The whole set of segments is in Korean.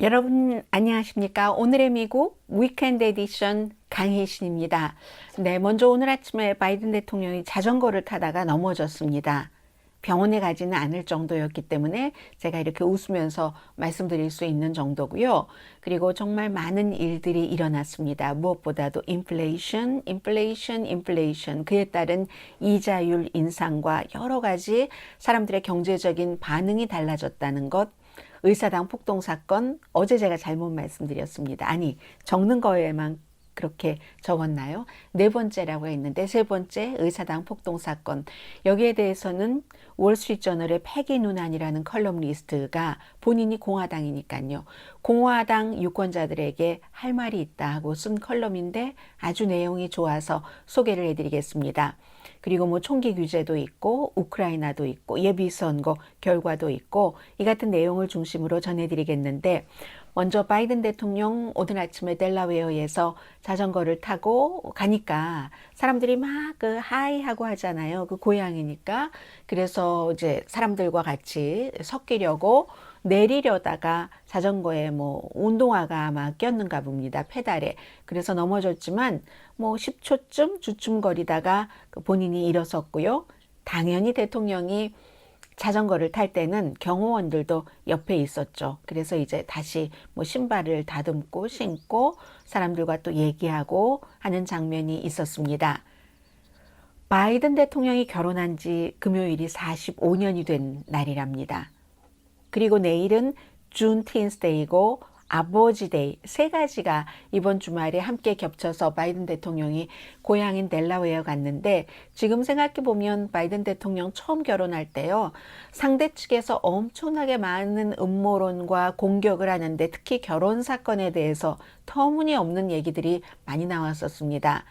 여러분 안녕하십니까? 오늘의 미국 위켄드 에디션 강혜신입니다. 네, 먼저 오늘 아침에 바이든 대통령이 자전거를 타다가 넘어졌습니다. 병원에 가지는 않을 정도였기 때문에 제가 이렇게 웃으면서 말씀드릴 수 있는 정도고요. 그리고 정말 많은 일들이 일어났습니다. 무엇보다도 인플레이션, 그에 따른 이자율 인상과 여러 가지 사람들의 경제적인 반응이 달라졌다는 것, 의사당 폭동 사건, 어제 제가 잘못 말씀드렸습니다. 아니, 적는 거에만 그렇게 적었나요? 네 번째라고 했는데 세 번째 의사당 폭동 사건. 여기에 대해서는 월스트리트저널의 패기 누난이라는 컬럼리스트가 본인이 공화당이니까요. 공화당 유권자들에게 할 말이 있다 하고 쓴 컬럼인데 아주 내용이 좋아서 소개를 해드리겠습니다. 그리고 뭐 총기 규제도 있고 우크라이나도 있고 예비선거 결과도 있고 이 같은 내용을 중심으로 전해드리겠는데, 먼저 바이든 대통령 오늘 아침에 델라웨어에서 자전거를 타고 가니까 사람들이 막 그 하이 하고 하잖아요. 그 고향이니까. 그래서 이제 사람들과 같이 섞이려고 내리려다가 자전거에 뭐 운동화가 막 꼈는가 봅니다. 페달에. 그래서 넘어졌지만 뭐 10초쯤 주춤거리다가 본인이 일어섰고요. 당연히 대통령이 자전거를 탈 때는 경호원들도 옆에 있었죠. 그래서 이제 다시 뭐 신발을 다듬고 신고 사람들과 또 얘기하고 하는 장면이 있었습니다. 바이든 대통령이 결혼한 지 금요일이 45년이 된 날이랍니다. 그리고 내일은 준틴스데이고 아버지데이, 세 가지가 이번 주말에 함께 겹쳐서 바이든 대통령이 고향인 델라웨어 갔는데, 지금 생각해보면 바이든 대통령 처음 결혼할 때요, 상대 측에서 엄청나게 많은 음모론과 공격을 하는데 특히 결혼 사건에 대해서 터무니없는 얘기들이 많이 나왔었습니다.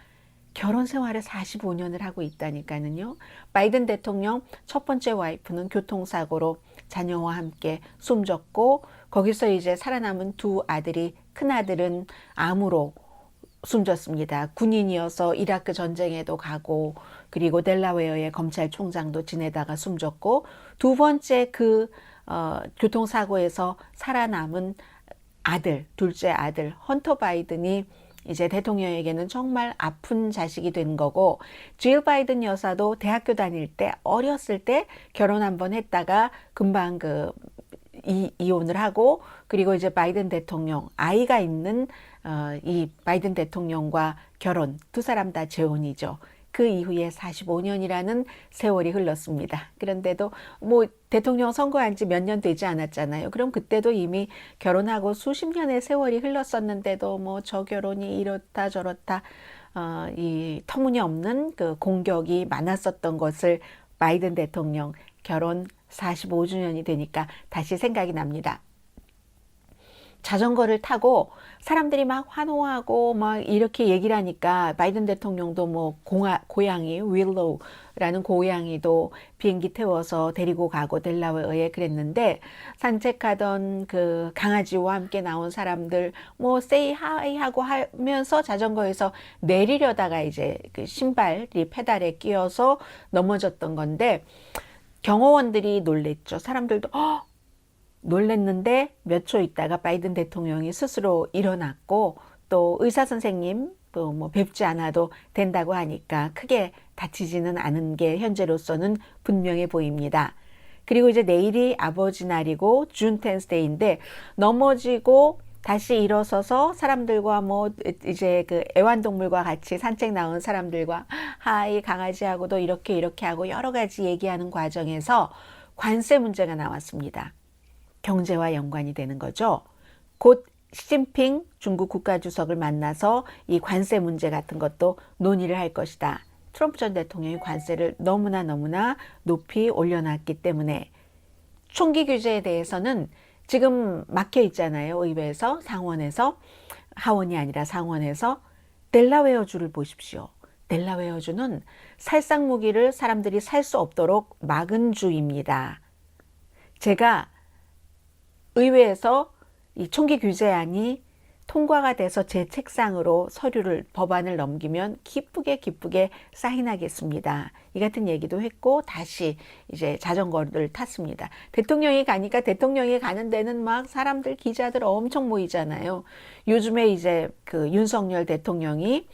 결혼 생활을 45년을 하고 있다니까는요. 바이든 대통령 첫 번째 와이프는 교통사고로 자녀와 함께 숨졌고, 거기서 이제 살아남은 두 아들이, 큰아들은 암으로 숨졌습니다. 군인이어서 이라크 전쟁에도 가고, 그리고 델라웨어의 검찰총장도 지내다가 숨졌고, 두 번째 교통사고에서 살아남은 아들, 둘째 아들 헌터 바이든이 이제 대통령에게는 정말 아픈 자식이 된 거고, 질 바이든 여사도 대학교 다닐 때 어렸을 때 결혼 한번 했다가 금방 이혼을 하고, 그리고 이제 바이든 대통령 아이가 있는 이 바이든 대통령과 결혼, 두 사람 다 재혼이죠. 그 이후에 45년이라는 세월이 흘렀습니다. 그런데도 뭐 대통령 선거한 지 몇 년 되지 않았잖아요. 그럼 그때도 이미 결혼하고 수십 년의 세월이 흘렀었는데도 뭐 저 결혼이 이렇다 저렇다 이 터무니없는 그 공격이 많았었던 것을 바이든 대통령 결혼 45주년이 되니까 다시 생각이 납니다. 자전거를 타고 사람들이 막 환호하고 막 이렇게 얘기를 하니까 바이든 대통령도 뭐 고양이 윌로우라는 고양이도 비행기 태워서 데리고 가고 델라웨어에 그랬는데, 산책하던 그 강아지와 함께 나온 사람들 뭐 세이 하이 하고 하면서 자전거에서 내리려다가 이제 그 신발이 페달에 끼어서 넘어졌던 건데, 경호원들이 놀랬죠. 사람들도 놀랬는데 몇 초 있다가 바이든 대통령이 스스로 일어났고, 또 의사 선생님 또 뭐 뵙지 않아도 된다고 하니까 크게 다치지는 않은 게 현재로서는 분명해 보입니다. 그리고 이제 내일이 아버지 날이고 준텐스데이인데, 넘어지고 다시 일어서서 사람들과 뭐 이제 그 애완동물과 같이 산책 나온 사람들과 하이 강아지하고도 이렇게 하고 여러 가지 얘기하는 과정에서 관세 문제가 나왔습니다. 경제와 연관이 되는 거죠. 곧 시진핑 중국 국가주석을 만나서 이 관세 문제 같은 것도 논의를 할 것이다. 트럼프 전 대통령이 관세를 너무나 높이 올려놨기 때문에 총기 규제에 대해서는 지금 막혀 있잖아요. 의회에서, 상원에서, 하원이 아니라 상원에서. 델라웨어주를 보십시오. 델라웨어주는 살상 무기를 사람들이 살 수 없도록 막은 주입니다. 제가 의회에서 이 총기 규제안이 통과가 돼서 제 책상으로 법안을 넘기면 기쁘게 사인하겠습니다. 이 같은 얘기도 했고 다시 이제 자전거를 탔습니다. 대통령이 가니까 대통령이 가는 데는 막 사람들 기자들 엄청 모이잖아요. 요즘에 이제 그 윤석열 대통령이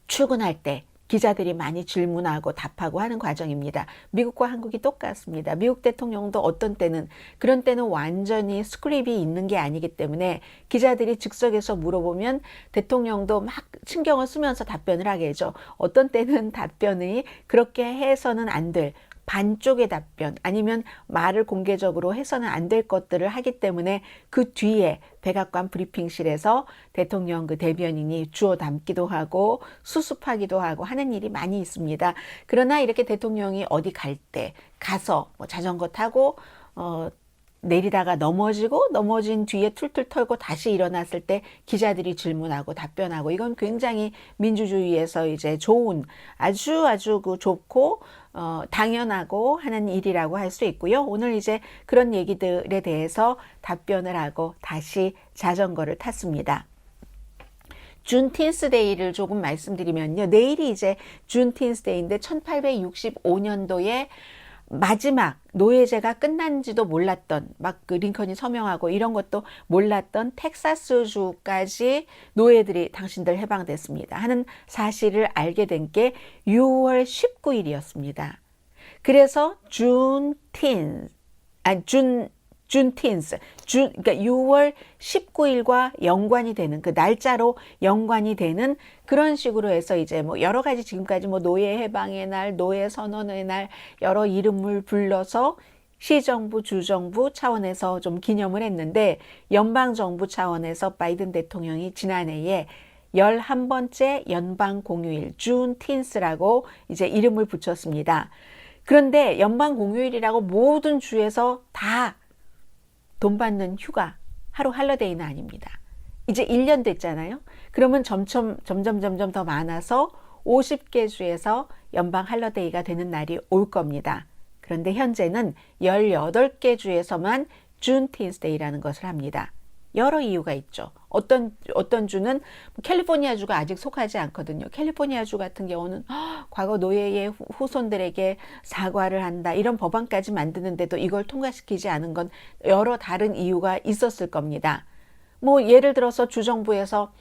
출근할 때 기자들이 많이 질문하고 답하고 하는 과정입니다. 미국과 한국이 똑같습니다. 미국 대통령도 어떤 때는 그런 때는 완전히 스크립이 있는 게 아니기 때문에 기자들이 즉석에서 물어보면 대통령도 막 신경을 쓰면서 답변을 하게 되죠. 어떤 때는 답변이 그렇게 해서는 안 될 반쪽의 답변 아니면 말을 공개적으로 해서는 안 될 것들을 하기 때문에 그 뒤에 백악관 브리핑실에서 대통령 그 대변인이 주워 담기도 하고 수습하기도 하고 하는 일이 많이 있습니다. 그러나 이렇게 대통령이 어디 갈 때 가서 뭐 자전거 타고 내리다가 넘어진 뒤에 툴툴 털고 다시 일어났을 때 기자들이 질문하고 답변하고 이건 굉장히 민주주의에서 이제 좋은 아주 그 좋고 당연하고 하는 일이라고 할 수 있고요. 오늘 이제 그런 얘기들에 대해서 답변을 하고 다시 자전거를 탔습니다. 준틴스데이를 조금 말씀드리면요. 내일이 이제 준틴스데이인데 1865년도에 마지막 노예제가 끝난지도 몰랐던 막 그 링컨이 서명하고 이런 것도 몰랐던 텍사스주까지 노예들이 당신들 해방됐습니다 하는 사실을 알게 된 게 6월 19일이었습니다. 그래서 그러니까 6월 19일과 연관이 되는 그 날짜로 연관이 되는 그런 식으로 해서 이제 뭐 여러 가지 지금까지 뭐 노예 해방의 날, 노예 선언의 날 여러 이름을 불러서 시정부, 주정부 차원에서 좀 기념을 했는데 연방정부 차원에서 바이든 대통령이 지난해에 11번째 연방 공휴일 준틴스라고 이제 이름을 붙였습니다. 그런데 연방 공휴일이라고 모든 주에서 다 돈 받는 휴가, 하루 할러데이는 아닙니다. 이제 1년 됐잖아요. 그러면 점점 더 많아서 50개 주에서 연방 할러데이가 되는 날이 올 겁니다. 그런데 현재는 18개 주에서만 준틴스데이라는 것을 합니다. 여러 이유가 있죠. 어떤 주는 캘리포니아주가 아직 속하지 않거든요. 캘리포니아주 같은 경우는 과거 노예의 후손들에게 사과를 한다 이런 법안까지 만드는데도 이걸 통과시키지 않은 건 여러 다른 이유가 있었을 겁니다. 뭐 예를 들어서 주정부에서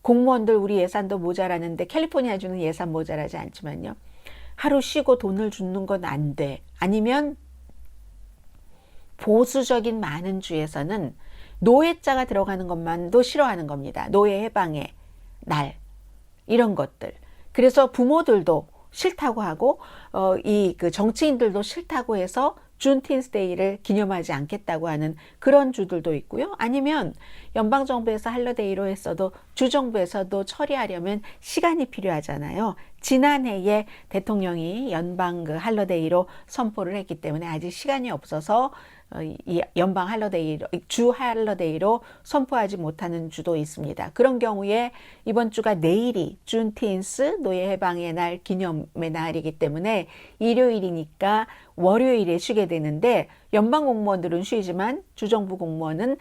공무원들 우리 예산도 모자라는데 캘리포니아주는 예산 모자라지 않지만요. 하루 쉬고 돈을 주는 건 안 돼. 아니면 보수적인 많은 주에서는 노예자가 들어가는 것만도 싫어하는 겁니다. 노예 해방의 날 이런 것들. 그래서 부모들도 싫다고 하고 그 정치인들도 싫다고 해서 준틴스데이를 기념하지 않겠다고 하는 그런 주들도 있고요. 아니면 연방정부에서 할러데이로 했어도 주정부에서도 처리하려면 시간이 필요하잖아요. 지난해에 대통령이 연방 그 할러데이로 선포를 했기 때문에 아직 시간이 없어서 이 연방 할러데이로, 주 할러데이로 선포하지 못하는 주도 있습니다. 그런 경우에 이번 주가 내일이 준틴스 노예 해방의 날 기념의 날이기 때문에 일요일이니까 월요일에 쉬게 되는데 연방 공무원들은 쉬지만 주정부 공무원은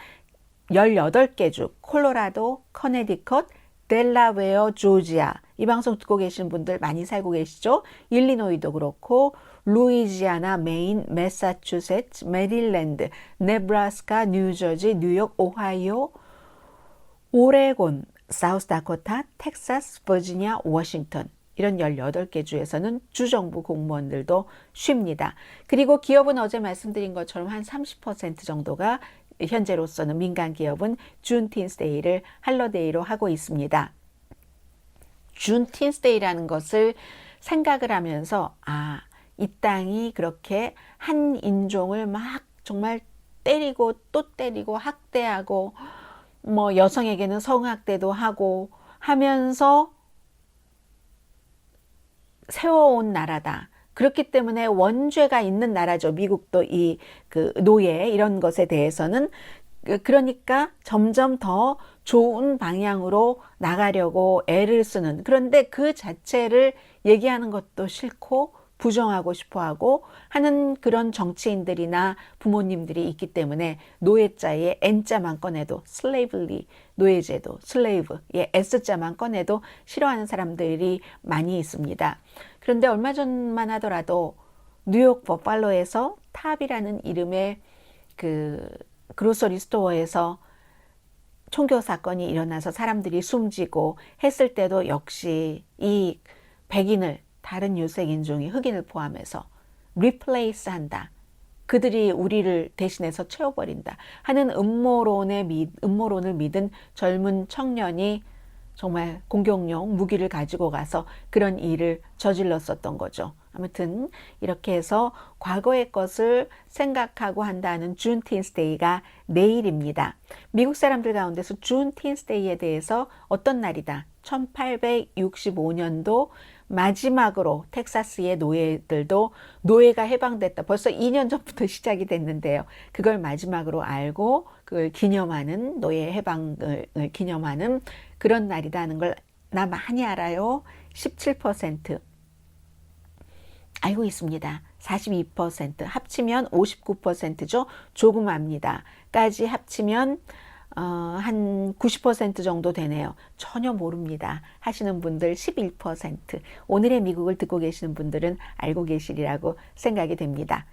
18개 주 콜로라도, 커네디컷, 델라웨어, 조지아 이 방송 듣고 계신 분들 많이 살고 계시죠? 일리노이도 그렇고 루이지아나, 메인, 매사추세츠, 메릴랜드, 네브라스카, 뉴저지, 뉴욕, 오하이오, 오레곤, 사우스다코타, 텍사스, 버지니아, 워싱턴 이런 18개 주에서는 주정부 공무원들도 쉽니다. 그리고 기업은 어제 말씀드린 것처럼 한 30% 정도가 현재로서는 민간 기업은 준틴스데이를 할러데이로 하고 있습니다. 준틴스데이라는 것을 생각을 하면서 이 땅이 그렇게 한 인종을 막 정말 때리고 또 때리고 학대하고 뭐 여성에게는 성학대도 하고 하면서 세워온 나라다. 그렇기 때문에 원죄가 있는 나라죠. 미국도 이 그 노예 이런 것에 대해서는 그러니까 점점 더 좋은 방향으로 나가려고 애를 쓰는 그런데 그 자체를 얘기하는 것도 싫고 부정하고 싶어하고 하는 그런 정치인들이나 부모님들이 있기 때문에 노예자의 N자만 꺼내도 slavery, 노예제도, slave의 S자만 꺼내도 싫어하는 사람들이 많이 있습니다. 그런데 얼마 전만 하더라도 뉴욕 버팔로에서 탑이라는 이름의 그 그로서리 스토어에서 총교 사건이 일어나서 사람들이 숨지고 했을 때도 역시 이 백인을 다른 유색 인종이 흑인을 포함해서 리플레이스 한다. 그들이 우리를 대신해서 채워버린다 하는 음모론을 믿은 젊은 청년이 정말 공격용 무기를 가지고 가서 그런 일을 저질렀었던 거죠. 아무튼 이렇게 해서 과거의 것을 생각하고 한다는 준틴스데이가 내일입니다. 미국 사람들 가운데서 준틴스데이에 대해서 어떤 날이다. 1865년도 마지막으로 텍사스의 노예들도 노예가 해방됐다. 벌써 2년 전부터 시작이 됐는데요. 그걸 마지막으로 알고 그걸 기념하는 노예 해방을 기념하는 그런 날이라는 걸 나 많이 알아요. 17% 알고 있습니다. 42% 합치면 59%죠. 조금 압니다. 까지 합치면 한 90% 정도 되네요. 전혀 모릅니다 하시는 분들 11%. 오늘의 미국을 듣고 계시는 분들은 알고 계시리라고 생각이 됩니다.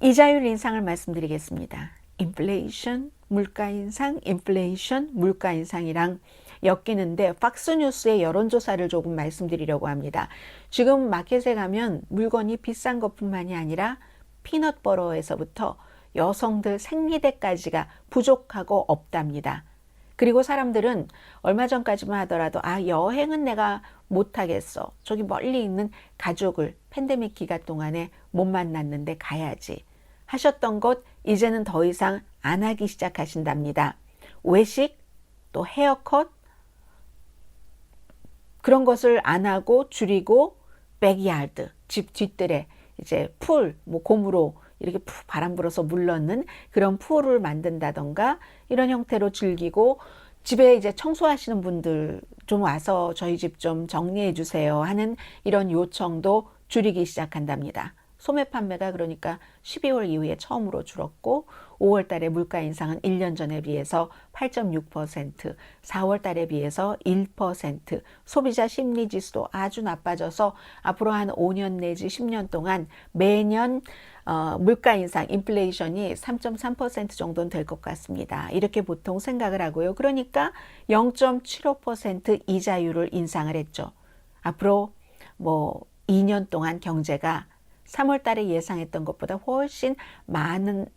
이자율 인상을 말씀드리겠습니다. 인플레이션, 물가 인상, 인플레이션, 물가 인상이랑 엮이는데 팍스뉴스의 여론조사를 조금 말씀드리려고 합니다. 지금 마켓에 가면 물건이 비싼 것뿐만이 아니라 피넛버터에서부터 여성들 생리대까지가 부족하고 없답니다. 그리고 사람들은 얼마 전까지만 하더라도 여행은 내가 못하겠어. 저기 멀리 있는 가족을 팬데믹 기간 동안에 못 만났는데 가야지 하셨던 것 이제는 더 이상 안 하기 시작하신답니다. 외식, 또 헤어컷 그런 것을 안 하고 줄이고 백야드, 집 뒷뜰에 이제 풀, 곰으로 이렇게 푹 바람 불어서 물 넣는 그런 풀을 만든다던가 이런 형태로 즐기고 집에 이제 청소하시는 분들 좀 와서 저희 집 좀 정리해 주세요 하는 이런 요청도 줄이기 시작한답니다. 소매 판매가 그러니까 12월 이후에 처음으로 줄었고 5월 달에 물가 인상은 1년 전에 비해서 8.6%, 4월 달에 비해서 1%, 소비자 심리 지수도 아주 나빠져서 앞으로 한 5년 내지 10년 동안 매년 물가 인상, 인플레이션이 3.3% 정도는 될 것 같습니다. 이렇게 보통 생각을 하고요. 그러니까 0.75% 이자율을 인상을 했죠. 앞으로 2년 동안 경제가 3월 달에 예상했던 것보다 훨씬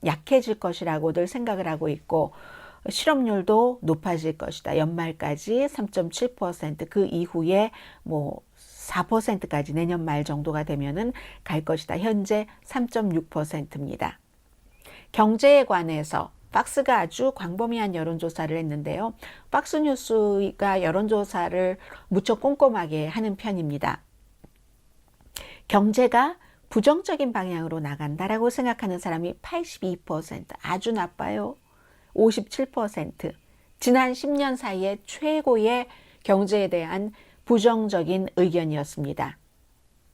약해질 것이라고들 생각을 하고 있고 실업률도 높아질 것이다. 연말까지 3.7%, 그 이후에 4%까지 내년 말 정도가 되면은 갈 것이다. 현재 3.6%입니다. 경제에 관해서 박스가 아주 광범위한 여론조사를 했는데요. 박스뉴스가 여론조사를 무척 꼼꼼하게 하는 편입니다. 경제가 부정적인 방향으로 나간다라고 생각하는 사람이 82%, 아주 나빠요. 57%, 지난 10년 사이에 최고의 경제에 대한 부정적인 의견이었습니다.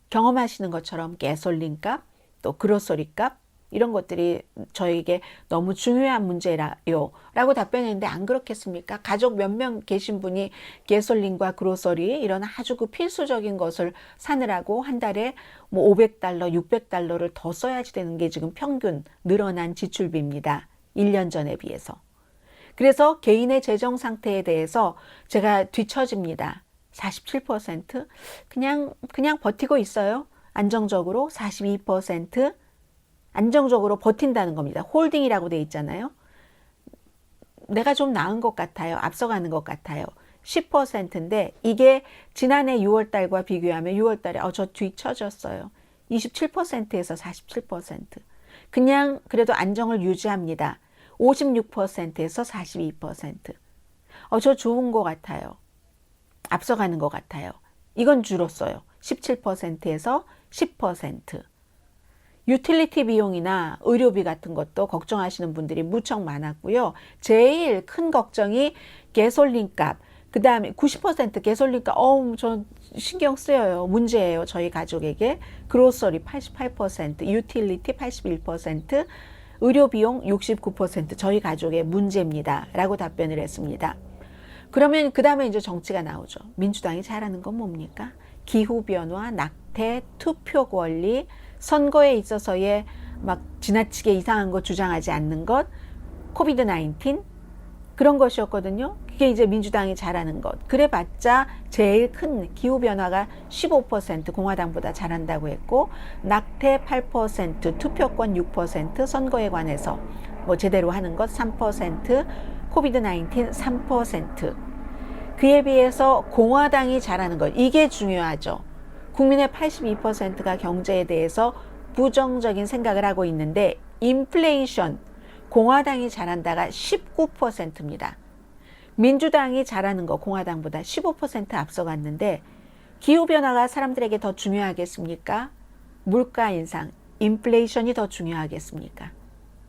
경험하시는 것처럼 가솔린 값, 또 그로서리 값 이런 것들이 저에게 너무 중요한 문제라요 라고 답변했는데 안 그렇겠습니까? 가족 몇 명 계신 분이 가솔린과 그로서리 이런 아주 그 필수적인 것을 사느라고 한 달에 500달러, 600달러를 더 써야지 되는 게 지금 평균 늘어난 지출비입니다. 1년 전에 비해서. 그래서 개인의 재정 상태에 대해서 제가 뒤처집니다. 47%? 그냥 버티고 있어요. 안정적으로 42%. 안정적으로 버틴다는 겁니다. 홀딩이라고 돼 있잖아요. 내가 좀 나은 것 같아요. 앞서가는 것 같아요. 10%인데 이게 지난해 6월 달과 비교하면 6월 달에 저 뒤처졌어요. 27%에서 47%. 그냥 그래도 안정을 유지합니다. 56%에서 42%. 저 좋은 것 같아요. 앞서가는 것 같아요. 이건 줄었어요. 17%에서 10%. 유틸리티 비용이나 의료비 같은 것도 걱정하시는 분들이 무척 많았고요. 제일 큰 걱정이 가솔린 값, 그 다음에 90% 개솔린가, 저 신경 쓰여요. 문제예요. 저희 가족에게. 그로서리 88%, 유틸리티 81%, 의료비용 69% 저희 가족의 문제입니다. 라고 답변을 했습니다. 그러면 그 다음에 이제 정치가 나오죠. 민주당이 잘하는 건 뭡니까? 기후변화, 낙태, 투표 권리, 선거에 있어서의 막 지나치게 이상한 거 주장하지 않는 것, 코비드 19, 그런 것이었거든요. 그게 이제 민주당이 잘하는 것. 그래봤자 제일 큰 기후변화가 15% 공화당보다 잘한다고 했고, 낙태 8%, 투표권 6%, 선거에 관해서 뭐 제대로 하는 것 3%, 코비드 19 3%. 그에 비해서 공화당이 잘하는 것, 이게 중요하죠. 국민의 82%가 경제에 대해서 부정적인 생각을 하고 있는데, 인플레이션, 공화당이 잘한다가 19%입니다. 민주당이 잘하는 거 공화당보다 15% 앞서갔는데, 기후변화가 사람들에게 더 중요하겠습니까? 물가 인상, 인플레이션이 더 중요하겠습니까?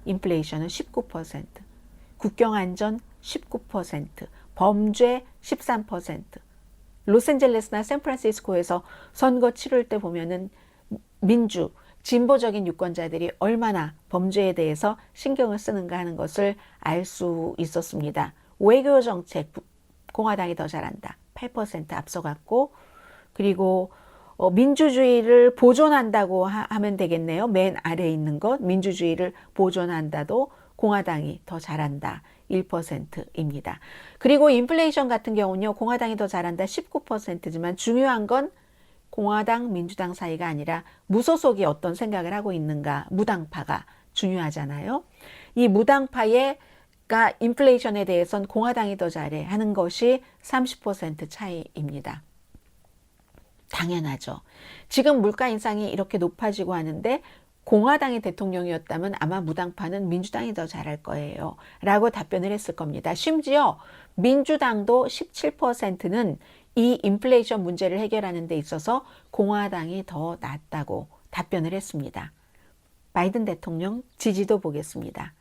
인플레이션은 19%, 국경안전 19%, 범죄 13%. 로스앤젤레스나 샌프란시스코에서 선거 치를 때 보면은 진보적인 유권자들이 얼마나 범죄에 대해서 신경을 쓰는가 하는 것을 알 수 있었습니다. 외교 정책, 공화당이 더 잘한다. 8% 앞서갔고, 그리고 민주주의를 보존한다고 하면 되겠네요. 맨 아래에 있는 것, 민주주의를 보존한다도 공화당이 더 잘한다. 1%입니다. 그리고 인플레이션 같은 경우는요, 공화당이 더 잘한다. 19%지만 중요한 건 공화당, 민주당 사이가 아니라 무소속이 어떤 생각을 하고 있는가, 무당파가 중요하잖아요. 이 무당파가 인플레이션에 대해서는 공화당이 더 잘해 하는 것이 30% 차이입니다. 당연하죠. 지금 물가 인상이 이렇게 높아지고 하는데 공화당이 대통령이었다면 아마 무당파는 민주당이 더 잘할 거예요. 라고 답변을 했을 겁니다. 심지어 민주당도 17%는 이 인플레이션 문제를 해결하는 데 있어서 공화당이 더 낫다고 답변을 했습니다. 바이든 대통령 지지도 보겠습니다.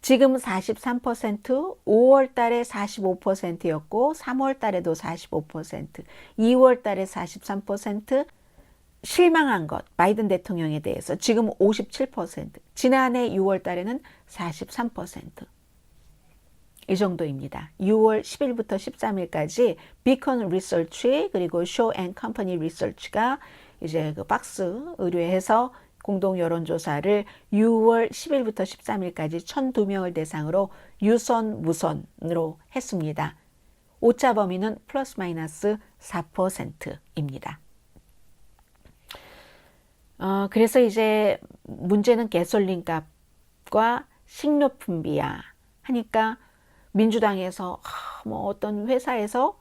지금 43%, 5월 달에 45%였고 3월 달에도 45%, 2월 달에 43%, 실망한 것, 바이든 대통령에 대해서 지금 57%, 지난해 6월 달에는 43%. 이 정도입니다. 6월 10일부터 13일까지 비컨 리서치 그리고 쇼 앤 컴퍼니 리서치가 이제 그 박스 의뢰해서 공동 여론조사를 6월 10일부터 13일까지 1,002명을 대상으로 유선 무선으로 했습니다. 오차 범위는 플러스 마이너스 4%입니다. 그래서 이제 문제는 가솔린 값과 식료품비야 하니까 민주당에서 뭐 어떤 회사에서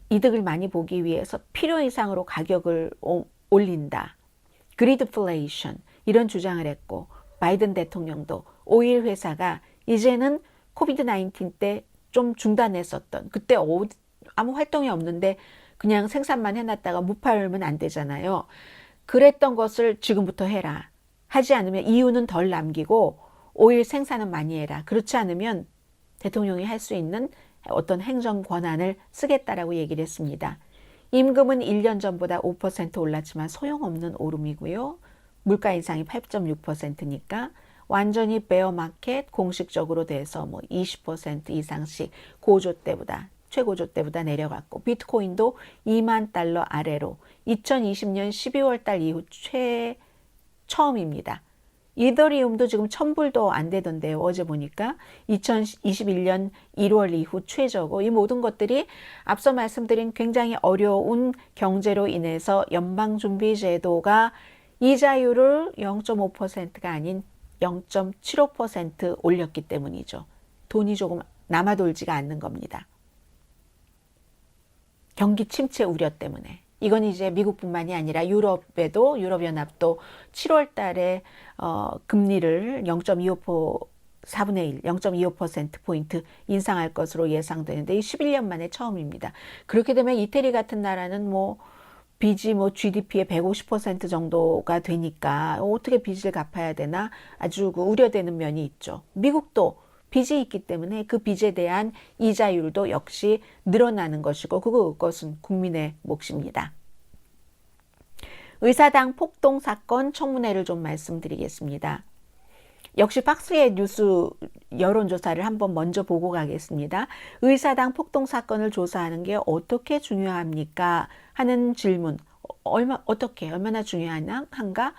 이득을 많이 보기 위해서 필요 이상으로 가격을 올린다. 그리드플레이션 이런 주장을 했고, 바이든 대통령도 오일 회사가 이제는 코비드 19 때 좀 중단했었던, 그때 아무 활동이 없는데 그냥 생산만 해놨다가 못 팔면 안 되잖아요. 그랬던 것을 지금부터 해라. 하지 않으면 이유는 덜 남기고 오일 생산은 많이 해라. 그렇지 않으면 대통령이 할 수 있는 어떤 행정 권한을 쓰겠다라고 얘기를 했습니다. 임금은 1년 전보다 5% 올랐지만 소용없는 오름이고요. 물가 인상이 8.6%니까 완전히 베어 마켓 공식적으로 돼서 뭐 20% 이상씩 최고조 때보다 내려갔고, 비트코인도 2만 달러 아래로 2020년 12월 달 이후 처음입니다. 이더리움도 지금 1,000불도 안 되던데요. 어제 보니까 2021년 1월 이후 최저고, 이 모든 것들이 앞서 말씀드린 굉장히 어려운 경제로 인해서 연방준비제도가 이자율을 0.5%가 아닌 0.75% 올렸기 때문이죠. 돈이 조금 남아돌지가 않는 겁니다. 경기 침체 우려 때문에. 이건 이제 미국뿐만이 아니라 유럽연합도 7월 달에 금리를 4분의 1, 0.25%포인트 인상할 것으로 예상되는데, 이 11년 만에 처음입니다. 그렇게 되면 이태리 같은 나라는 빚이 GDP의 150% 정도가 되니까 어떻게 빚을 갚아야 되나 아주 우려되는 면이 있죠. 미국도 빚이 있기 때문에 그 빚에 대한 이자율도 역시 늘어나는 것이고 그것은 국민의 몫입니다. 의사당 폭동 사건 청문회를 좀 말씀드리겠습니다. 역시 박스의 뉴스 여론조사를 한번 먼저 보고 가겠습니다. 의사당 폭동 사건을 조사하는 게 어떻게 중요합니까? 하는 질문. 얼마나 중요한가?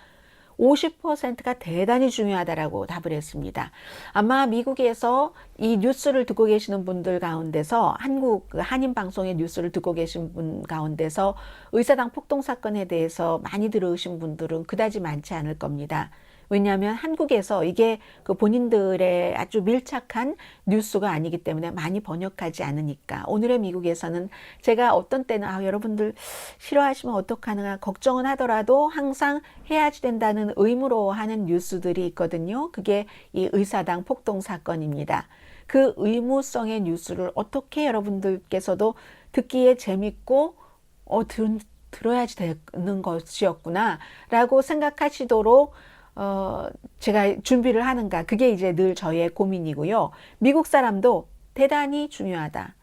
50%가 대단히 중요하다라고 답을 했습니다. 아마 미국에서 이 뉴스를 듣고 계시는 분들 가운데서 한인 방송의 뉴스를 듣고 계신 분 가운데서 의사당 폭동 사건에 대해서 많이 들으신 분들은 그다지 많지 않을 겁니다. 왜냐하면 한국에서 이게 그 본인들의 아주 밀착한 뉴스가 아니기 때문에 많이 번역하지 않으니까. 오늘의 미국에서는 제가 어떤 때는 여러분들 싫어하시면 어떡하나 걱정은 하더라도 항상 해야지 된다는 의무로 하는 뉴스들이 있거든요. 그게 이 의사당 폭동 사건입니다. 그 의무성의 뉴스를 어떻게 여러분들께서도 듣기에 재밌고 들어야지 되는 것이었구나 라고 생각하시도록 제가 준비를 하는가. 그게 이제 늘 저의 고민이고요. 미국 사람도 대단히 중요하다.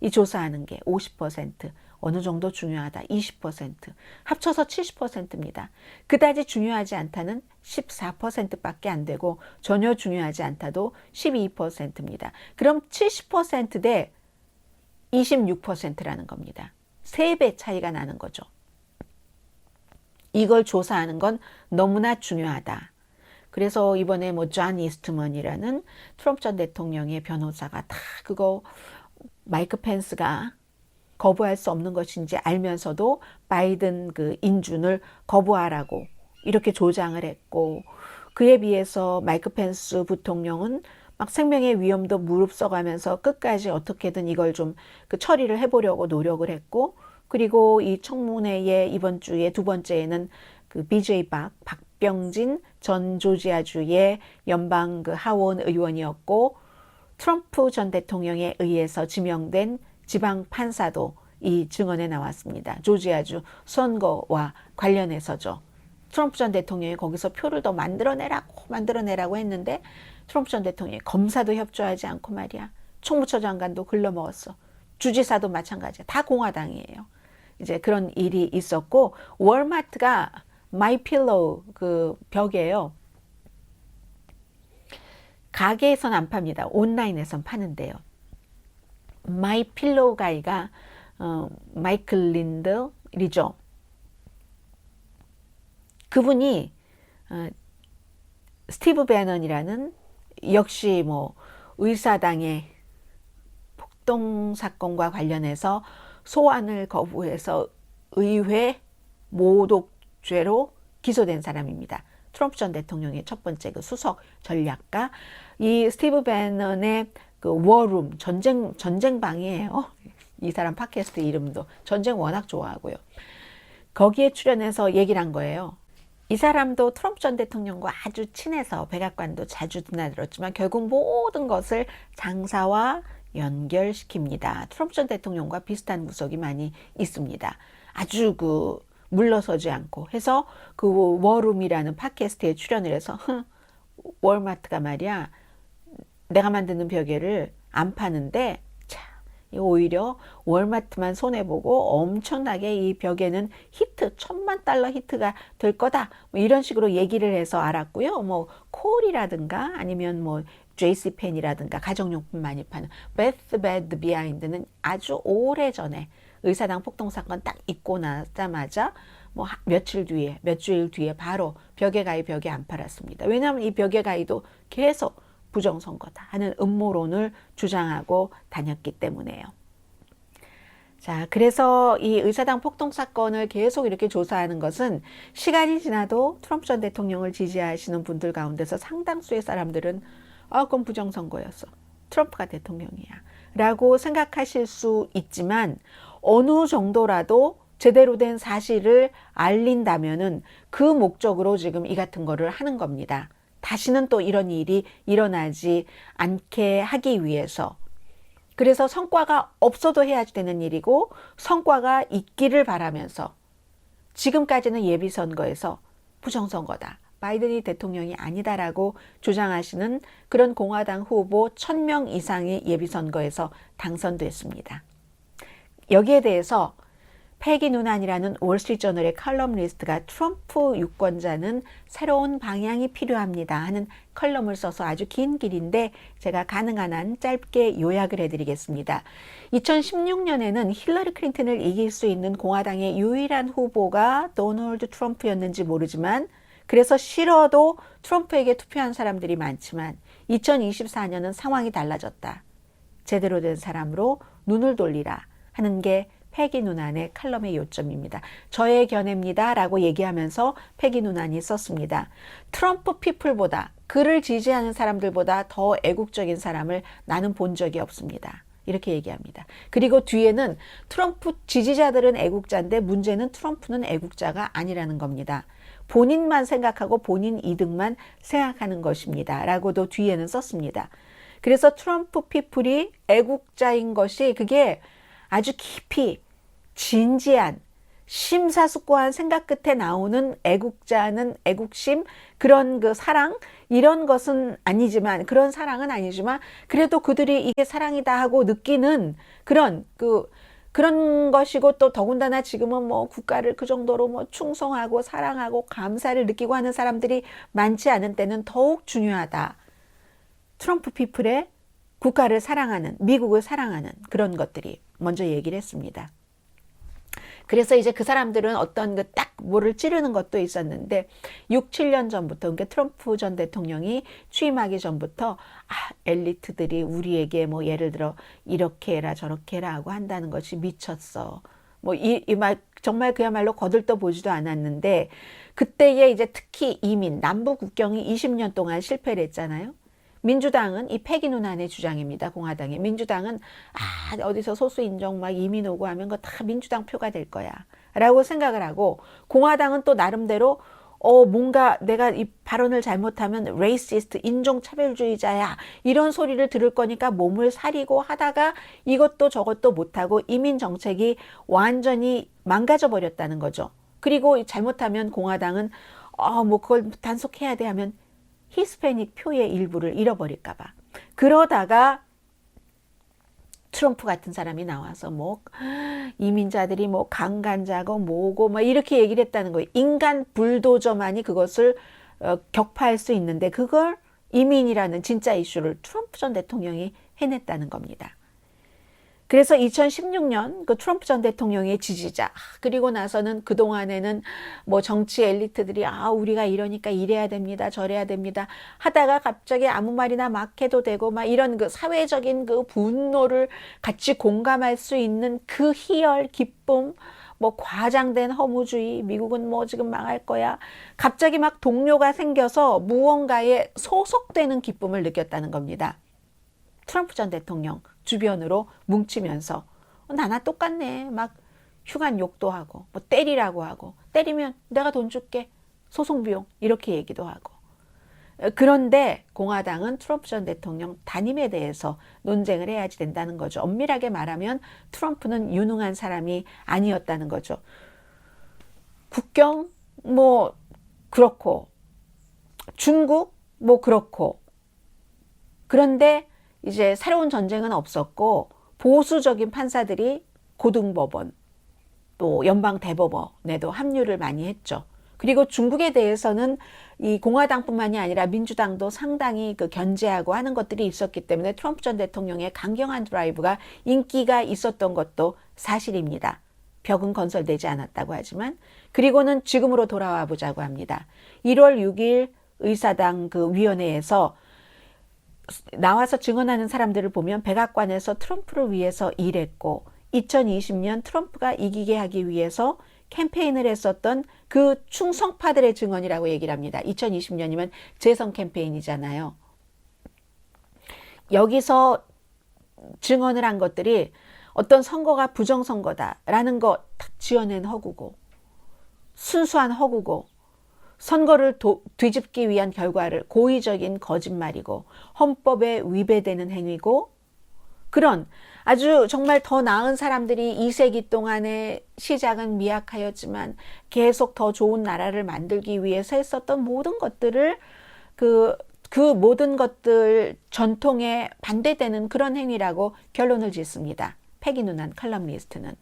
이 조사하는 게 50%. 어느 정도 중요하다. 20%. 합쳐서 70%입니다. 그다지 중요하지 않다는 14%밖에 안 되고 전혀 중요하지 않다도 12%입니다. 그럼 70% 대 26%라는 겁니다. 3배 차이가 나는 거죠. 이걸 조사하는 건 너무나 중요하다. 그래서 이번에 존 이스트먼이라는 트럼프 전 대통령의 변호사가 다 그거 마이크 펜스가 거부할 수 없는 것인지 알면서도 바이든 그 인준을 거부하라고 이렇게 조장을 했고, 그에 비해서 마이크 펜스 부통령은 막 생명의 위험도 무릅써가면서 끝까지 어떻게든 이걸 좀 그 처리를 해보려고 노력을 했고, 그리고 이 청문회의 이번 주에 두 번째에는 그 BJ 박병진 전 조지아주의 연방 그 하원 의원이었고, 트럼프 전 대통령에 의해서 지명된 지방 판사도 이 증언에 나왔습니다. 조지아주 선거와 관련해서죠. 트럼프 전 대통령이 거기서 표를 더 만들어내라고 했는데 트럼프 전 대통령이 검사도 협조하지 않고 말이야. 총무처 장관도 글러먹었어. 주지사도 마찬가지야. 다 공화당이에요. 이제 그런 일이 있었고, 월마트가 마이필로우 그 벽이에요. 가게에선 안 팝니다. 온라인에선 파는데요. 마이필로우 가이가 마이클 린들이죠. 그분이 스티브 배넌이라는 역시 의사당의 폭동 사건과 관련해서 소환을 거부해서 의회 모독죄로 기소된 사람입니다. 트럼프 전 대통령의 첫 번째 그 수석 전략가. 이 스티브 배넌의 그 워룸, 전쟁방이에요. 이 사람 팟캐스트 이름도 전쟁 워낙 좋아하고요. 거기에 출연해서 얘기를 한 거예요. 이 사람도 트럼프 전 대통령과 아주 친해서 백악관도 자주 드나들었지만 결국 모든 것을 장사와 연결시킵니다. 트럼프 전 대통령과 비슷한 구석이 많이 있습니다. 아주 물러서지 않고 해서 그 워룸이라는 팟캐스트에 출연을 해서 월마트가 말이야, 내가 만드는 벽에를 안 파는데 오히려 월마트만 손해보고 엄청나게 이 벽에는 히트, $10,000,000 히트가 될 거다. 이런 식으로 얘기를 해서 알았고요. 콜이라든가 아니면 JC펜이라든가 가정용품 많이 파는 베스 베드 비하인드는 아주 오래전에 의사당 폭동 사건 딱 있고 나자마자 며칠 뒤에, 몇 주일 뒤에 바로 벽에 가이 벽에 안 팔았습니다. 왜냐하면 이 벽에 가이도 계속 부정선거다 하는 음모론을 주장하고 다녔기 때문에요. 자, 그래서 이 의사당 폭동 사건을 계속 이렇게 조사하는 것은 시간이 지나도 트럼프 전 대통령을 지지하시는 분들 가운데서 상당수의 사람들은 그건 부정선거였어. 트럼프가 대통령이야. 라고 생각하실 수 있지만 어느 정도라도 제대로 된 사실을 알린다면은 그 목적으로 지금 이 같은 거를 하는 겁니다. 다시는 또 이런 일이 일어나지 않게 하기 위해서. 그래서 성과가 없어도 해야 되는 일이고 성과가 있기를 바라면서 지금까지는 예비선거에서 부정선거다 바이든이 대통령이 아니다라고 주장하시는 그런 공화당 후보 1000명 이상이 예비선거에서 당선됐습니다. 여기에 대해서 패기 누난이라는 월스트리트저널의 칼럼리스트가 트럼프 유권자는 새로운 방향이 필요합니다 하는 컬럼을 써서 아주 긴 길인데 제가 가능한 한 짧게 요약을 해드리겠습니다. 2016년에는 힐러리 클린턴을 이길 수 있는 공화당의 유일한 후보가 도널드 트럼프였는지 모르지만 그래서 싫어도 트럼프에게 투표한 사람들이 많지만 2024년은 상황이 달라졌다. 제대로 된 사람으로 눈을 돌리라 하는 게 패기 누난의 칼럼의 요점입니다. 저의 견해입니다 라고 얘기하면서 패기 누난이 썼습니다. 트럼프 피플보다 그를 지지하는 사람들보다 더 애국적인 사람을 나는 본 적이 없습니다. 이렇게 얘기합니다. 그리고 뒤에는 트럼프 지지자들은 애국자인데 문제는 트럼프는 애국자가 아니라는 겁니다. 본인만 생각하고 본인 이득만 생각하는 것입니다. 라고도 뒤에는 썼습니다. 그래서 트럼프 피플이 애국자인 것이 그게 아주 깊이 진지한 심사숙고한 생각 끝에 나오는 애국자는 애국심 그런 그 사랑 이런 것은 아니지만 그런 사랑은 아니지만 그래도 그들이 이게 사랑이다 하고 느끼는 그런 것이고 또 더군다나 지금은 뭐 국가를 그 정도로 뭐 충성하고 사랑하고 감사를 느끼고 하는 사람들이 많지 않은 때는 더욱 중요하다. 트럼프 피플의 국가를 사랑하는 미국을 사랑하는 그런 것들이 먼저 얘기를 했습니다. 그래서 이제 그 사람들은 어떤 그 딱 뭐를 찌르는 것도 있었는데 6, 7년 전부터 그러니까 트럼프 전 대통령이 취임하기 전부터 엘리트들이 우리에게 뭐 예를 들어 이렇게 해라 저렇게 해라 하고 한다는 것이 미쳤어. 뭐 이 말 정말 그야말로 거들떠 보지도 않았는데 그때에 이제 특히 이민 남부 국경이 20년 동안 실패를 했잖아요. 민주당은 이 패기 누난의 주장입니다. 공화당이. 민주당은 어디서 소수 인종 막 이민 오고 하면 그거 다 민주당 표가 될 거야 라고 생각을 하고 공화당은 또 나름대로 뭔가 내가 이 발언을 잘못하면 레이시스트 인종차별주의자야 이런 소리를 들을 거니까 몸을 사리고 하다가 이것도 저것도 못하고 이민 정책이 완전히 망가져 버렸다는 거죠. 그리고 잘못하면 공화당은 뭐 그걸 단속해야 돼 하면 히스패닉 표의 일부를 잃어버릴까 봐. 그러다가 트럼프 같은 사람이 나와서 뭐 이민자들이 뭐 강간자고 뭐고 막 이렇게 얘기를 했다는 거예요. 인간 불도저만이 그것을 격파할 수 있는데 그걸 이민이라는 진짜 이슈를 트럼프 전 대통령이 해냈다는 겁니다. 그래서 2016년 그 트럼프 전 대통령의 지지자 그리고 나서는 그동안에는 뭐 정치 엘리트들이 우리가 이러니까 이래야 됩니다 저래야 됩니다 하다가 갑자기 아무 말이나 막 해도 되고 막 이런 그 사회적인 그 분노를 같이 공감할 수 있는 그 희열 기쁨 뭐 과장된 허무주의 미국은 뭐 지금 망할 거야 갑자기 막 동료가 생겨서 무언가에 소속되는 기쁨을 느꼈다는 겁니다. 트럼프 전 대통령 주변으로 뭉치면서 나나 똑같네 막 흉한 욕도 하고 뭐 때리라고 하고 때리면 내가 돈 줄게 소송비용 이렇게 얘기도 하고 그런데 공화당은 트럼프 전 대통령 단임에 대해서 논쟁을 해야지 된다는 거죠. 엄밀하게 말하면 트럼프는 유능한 사람이 아니었다는 거죠. 국경 뭐 그렇고 중국 뭐 그렇고 그런데 이제 새로운 전쟁은 없었고 보수적인 판사들이 고등법원 또 연방대법원에도 합류를 많이 했죠. 그리고 중국에 대해서는 이 공화당뿐만이 아니라 민주당도 상당히 그 견제하고 하는 것들이 있었기 때문에 트럼프 전 대통령의 강경한 드라이브가 인기가 있었던 것도 사실입니다. 벽은 건설되지 않았다고 하지만 그리고는 지금으로 돌아와 보자고 합니다. 1월 6일 의사당 그 위원회에서 나와서 증언하는 사람들을 보면 백악관에서 트럼프를 위해서 일했고 2020년 트럼프가 이기게 하기 위해서 캠페인을 했었던 그 충성파들의 증언이라고 얘기를 합니다. 2020년이면 재선 캠페인이잖아요. 여기서 증언을 한 것들이 어떤 선거가 부정선거다라는 거 딱 지어낸 허구고 순수한 허구고 선거를 뒤집기 위한 결과를 고의적인 거짓말이고 헌법에 위배되는 행위고 그런 아주 정말 더 나은 사람들이 2세기 동안에 시작은 미약하였지만 계속 더 좋은 나라를 만들기 위해서 했었던 모든 것들을 그 모든 것들 전통에 반대되는 그런 행위라고 결론을 짓습니다. 패기 누난 칼럼니스트는.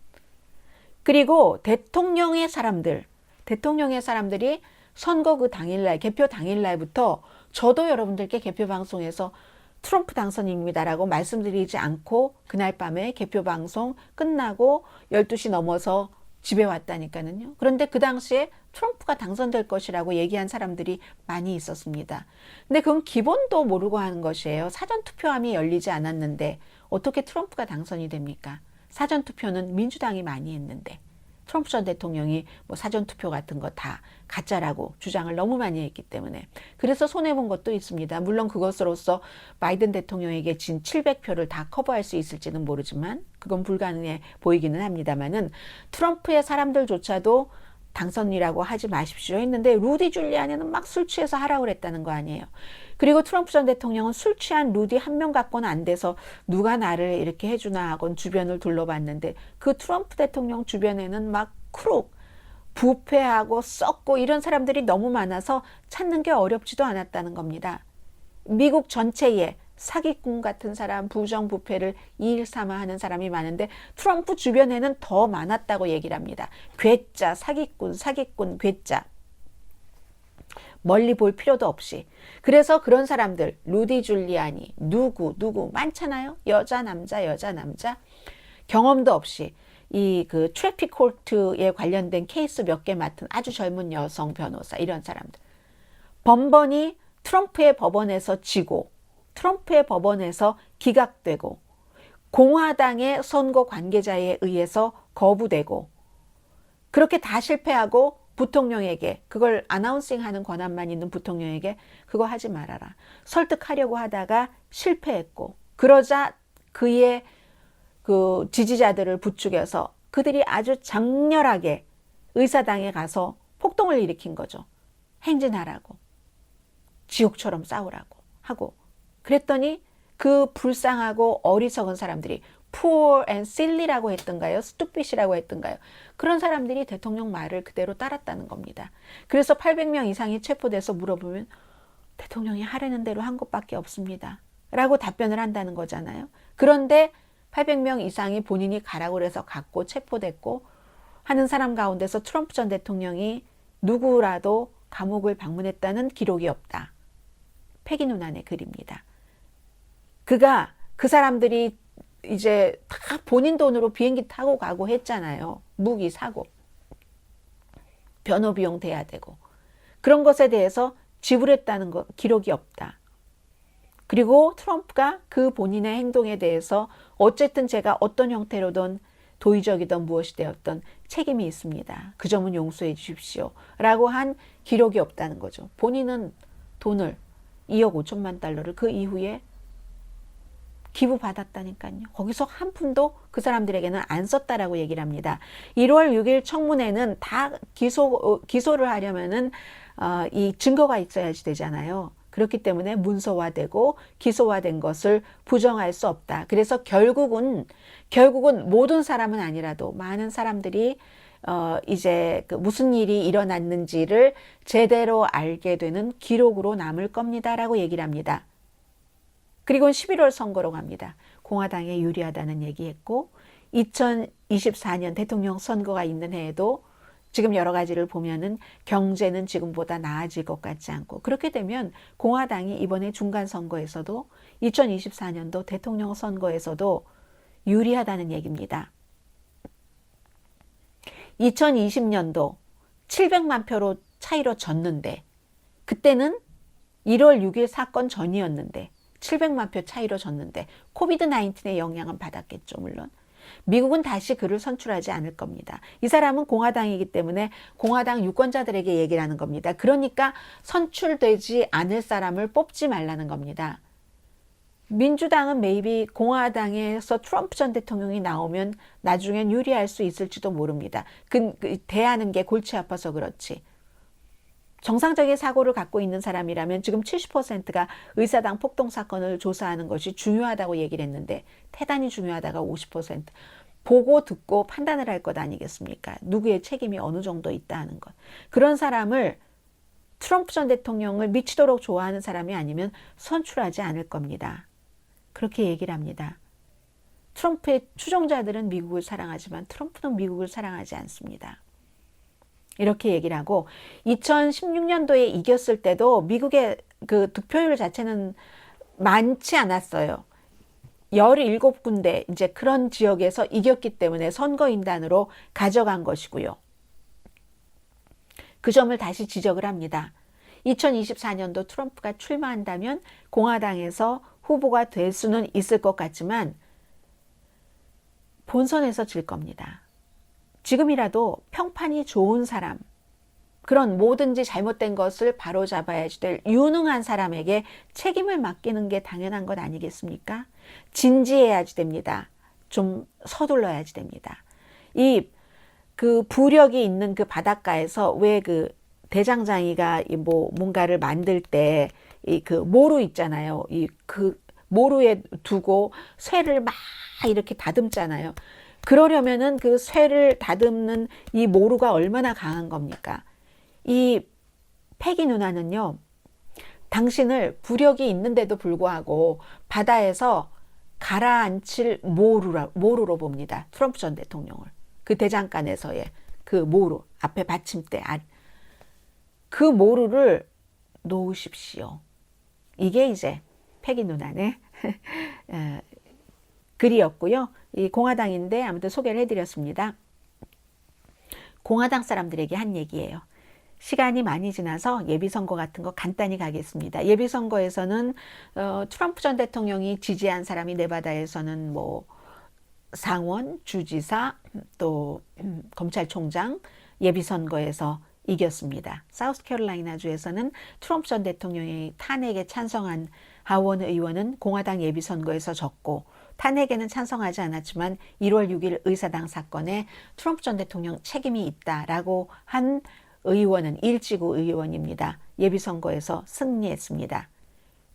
그리고 대통령의 사람들이 선거 그 당일날, 개표 당일날부터 저도 여러분들께 개표 방송에서 트럼프 당선입니다라고 말씀드리지 않고 그날 밤에 개표 방송 끝나고 12시 넘어서 집에 왔다니까요. 그런데 그 당시에 트럼프가 당선될 것이라고 얘기한 사람들이 많이 있었습니다. 근데 그건 기본도 모르고 하는 것이에요. 사전투표함이 열리지 않았는데 어떻게 트럼프가 당선이 됩니까? 사전투표는 민주당이 많이 했는데. 트럼프 전 대통령이 뭐 사전투표 같은 거 다 가짜라고 주장을 너무 많이 했기 때문에. 그래서 손해본 것도 있습니다. 물론 그것으로서 바이든 대통령에게 진 700표를 다 커버할 수 있을지는 모르지만 그건 불가능해 보이기는 합니다만은 트럼프의 사람들조차도 당선이라고 하지 마십시오 했는데 루디 줄리아니는 막 술 취해서 하라고 그랬다는 거 아니에요. 그리고 트럼프 전 대통령은 술 취한 루디 한 명 갖고는 안 돼서 누가 나를 이렇게 해주나 하곤 주변을 둘러봤는데 그 트럼프 대통령 주변에는 막 크룩, 부패하고 썩고 이런 사람들이 너무 많아서 찾는 게 어렵지도 않았다는 겁니다. 미국 전체에 사기꾼 같은 사람, 부정부패를 일삼아 하는 사람이 많은데 트럼프 주변에는 더 많았다고 얘기를 합니다. 괴짜, 사기꾼, 괴짜. 멀리 볼 필요도 없이. 그래서 그런 사람들, 루디 줄리아니, 누구 많잖아요. 여자, 남자. 경험도 없이 이 그 트래픽 코트에 관련된 케이스 몇 개 맡은 아주 젊은 여성 변호사, 이런 사람들. 번번이 트럼프의 법원에서 지고, 트럼프의 법원에서 기각되고, 공화당의 선거 관계자에 의해서 거부되고, 그렇게 다 실패하고 부통령에게, 그걸 아나운싱하는 권한만 있는 부통령에게 그거 하지 말아라. 설득하려고 하다가 실패했고, 그러자 그의 그 지지자들을 부추겨서 그들이 아주 장렬하게 의사당에 가서 폭동을 일으킨 거죠. 행진하라고. 지옥처럼 싸우라고 하고. 그랬더니 그 불쌍하고 어리석은 사람들이 poor and silly라고 했던가요? stupid이라고 했던가요? 그런 사람들이 대통령 말을 그대로 따랐다는 겁니다. 그래서 800명 이상이 체포돼서 물어보면 대통령이 하라는 대로 한 것밖에 없습니다. 라고 답변을 한다는 거잖아요. 그런데 800명 이상이 본인이 가라고 그래서 갔고 체포됐고 하는 사람 가운데서 트럼프 전 대통령이 누구라도 감옥을 방문했다는 기록이 없다. 패기 누난의 글입니다. 그 사람들이 이제 다 본인 돈으로 비행기 타고 가고 했잖아요. 무기 사고, 변호 비용 대야 되고, 그런 것에 대해서 지불했다는 거 기록이 없다. 그리고 트럼프가 그 본인의 행동에 대해서 어쨌든 제가 어떤 형태로든 도의적이든 무엇이 되었든 책임이 있습니다. 그 점은 용서해 주십시오. 라고 한 기록이 없다는 거죠. 본인은 돈을 2억 5천만 달러를 그 이후에 기부받았다니까요. 거기서 한 푼도 그 사람들에게는 안 썼다라고 얘기를 합니다. 1월 6일 청문회는 다 기소를 하려면은 이 증거가 있어야지 되잖아요. 그렇기 때문에 문서화되고 기소화된 것을 부정할 수 없다. 그래서 결국은 모든 사람은 아니라도 많은 사람들이 이제 그 무슨 일이 일어났는지를 제대로 알게 되는 기록으로 남을 겁니다라고 얘기를 합니다. 그리고 11월 선거로 갑니다. 공화당에 유리하다는 얘기했고 2024년 대통령 선거가 있는 해에도 지금 여러 가지를 보면은 경제는 지금보다 나아질 것 같지 않고, 그렇게 되면 공화당이 이번에 중간 선거에서도 2024년도 대통령 선거에서도 유리하다는 얘기입니다. 2020년도 700만 표로 차이로 졌는데, 그때는 1월 6일 사건 전이었는데 700만 표 차이로 졌는데 코비드 19의 영향은 받았겠죠. 물론 미국은 다시 그를 선출하지 않을 겁니다. 이 사람은 공화당이기 때문에 공화당 유권자들에게 얘기를 하는 겁니다. 그러니까 선출되지 않을 사람을 뽑지 말라는 겁니다. 민주당은 maybe 공화당에서 트럼프 전 대통령이 나오면 나중엔 유리할 수 있을지도 모릅니다. 대하는 게 골치 아파서 그렇지. 정상적인 사고를 갖고 있는 사람이라면 지금 70%가 의사당 폭동 사건을 조사하는 것이 중요하다고 얘기를 했는데 대단히 중요하다가 50%. 보고 듣고 판단을 할 것 아니겠습니까? 누구의 책임이 어느 정도 있다 하는 것. 그런 사람을 트럼프 전 대통령을 미치도록 좋아하는 사람이 아니면 선출하지 않을 겁니다. 그렇게 얘기를 합니다. 트럼프의 추종자들은 미국을 사랑하지만 트럼프는 미국을 사랑하지 않습니다. 이렇게 얘기를 하고 2016년도에 이겼을 때도 미국의 그 득표율 자체는 많지 않았어요. 17군데 이제 그런 지역에서 이겼기 때문에 선거인단으로 가져간 것이고요. 그 점을 다시 지적을 합니다. 2024년도 트럼프가 출마한다면 공화당에서 후보가 될 수는 있을 것 같지만 본선에서 질 겁니다. 지금이라도 평판이 좋은 사람, 그런 뭐든지 잘못된 것을 바로잡아야지 될 유능한 사람에게 책임을 맡기는 게 당연한 것 아니겠습니까? 진지해야지 됩니다. 좀 서둘러야지 됩니다. 그 부력이 있는 그 바닷가에서 왜 그 대장장이가 뭐 뭔가를 만들 때 그 모루 있잖아요. 그 모루에 두고 쇠를 막 이렇게 다듬잖아요. 그러려면은 그 쇠를 다듬는 이 모루가 얼마나 강한 겁니까? 이 패기 누나는요, 당신을 부력이 있는데도 불구하고 바다에서 가라앉힐 모루로 봅니다. 트럼프 전 대통령을. 그 대장간에서의 그 모루, 앞에 받침대, 그 모루를 놓으십시오. 이게 이제 패기 누나의 글이었고요. 이 공화당인데 아무튼 소개를 해드렸습니다. 공화당 사람들에게 한 얘기예요. 시간이 많이 지나서 예비선거 같은 거 간단히 가겠습니다. 예비선거에서는 트럼프 전 대통령이 지지한 사람이 네바다에서는 뭐 상원, 주지사, 또 검찰총장 예비선거에서 이겼습니다. 사우스캐롤라이나 주에서는 트럼프 전 대통령의 탄핵에 찬성한 하원 의원은 공화당 예비선거에서 졌고 탄핵에는 찬성하지 않았지만 1월 6일 의사당 사건에 트럼프 전 대통령 책임이 있다라고 한 의원은 일지구 의원입니다. 예비선거에서 승리했습니다.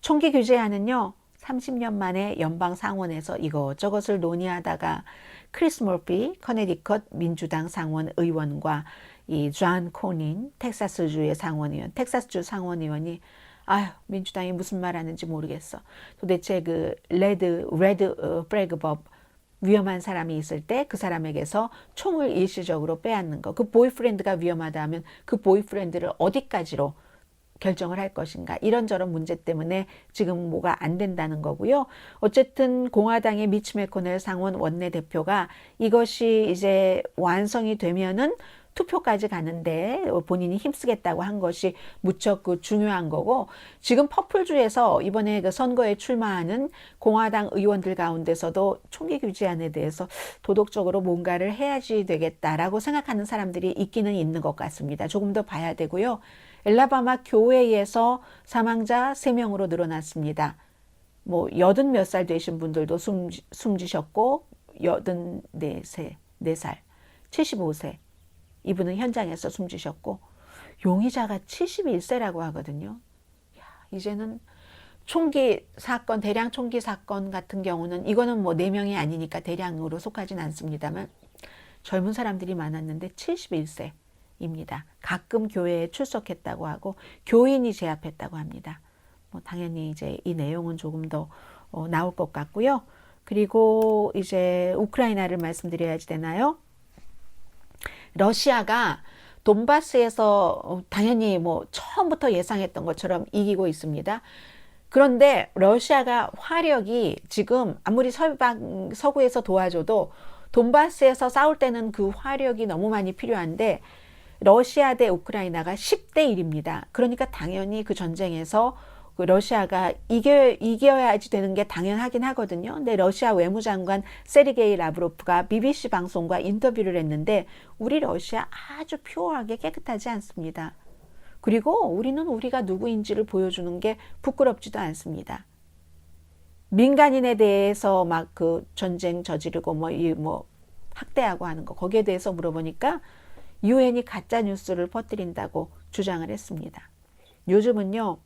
총기 규제안은요. 30년 만에 연방 상원에서 이것저것을 논의하다가 크리스 머피 커네디컷 민주당 상원 의원과 이 존 코닌 텍사스주의 상원의원, 텍사스주 상원의원이 민주당이 무슨 말 하는지 모르겠어. 도대체 그 레드 프래그 법 위험한 사람이 있을 때 그 사람에게서 총을 일시적으로 빼앗는 거. 그 보이프렌드가 위험하다 하면 그 보이프렌드를 어디까지로 결정을 할 것인가. 이런저런 문제 때문에 지금 뭐가 안 된다는 거고요. 어쨌든 공화당의 미치 매코넬 상원 원내대표가 이것이 이제 완성이 되면은 투표까지 가는데 본인이 힘쓰겠다고 한 것이 무척 중요한 거고, 지금 퍼플주에서 이번에 그 선거에 출마하는 공화당 의원들 가운데서도 총기 규제안에 대해서 도덕적으로 뭔가를 해야지 되겠다라고 생각하는 사람들이 있기는 있는 것 같습니다. 조금 더 봐야 되고요. 엘라바마 교회에서 사망자 3명으로 늘어났습니다. 뭐 80 몇 살 되신 분들도 숨지셨고 84살, 75세 이분은 현장에서 숨지셨고 용의자가 71세라고 하거든요. 이제는 총기 사건, 대량 총기 사건 같은 경우는 이거는 뭐 4명이 아니니까 대량으로 속하진 않습니다만 젊은 사람들이 많았는데 71세입니다. 가끔 교회에 출석했다고 하고 교인이 제압했다고 합니다. 뭐 당연히 이제 이 내용은 조금 더 나올 것 같고요. 그리고 이제 우크라이나를 말씀드려야지 되나요? 러시아가 돈바스에서 당연히 뭐 처음부터 예상했던 것처럼 이기고 있습니다. 그런데 러시아가 화력이 지금 아무리 서구에서 도와줘도 돈바스에서 싸울 때는 그 화력이 너무 많이 필요한데 러시아 대 우크라이나가 10대 1입니다. 그러니까 당연히 그 전쟁에서 그 러시아가 이겨야지 되는 게 당연하긴 하거든요. 근데 러시아 외무장관 세르게이 라브로프가 BBC 방송과 인터뷰를 했는데 우리 러시아 아주 퓨어하게 깨끗하지 않습니다. 그리고 우리는 우리가 누구인지를 보여주는 게 부끄럽지도 않습니다. 민간인에 대해서 막 그 전쟁 저지르고 뭐 학대하고 하는 거 거기에 대해서 물어보니까 유엔이 가짜 뉴스를 퍼뜨린다고 주장을 했습니다. 요즘은요,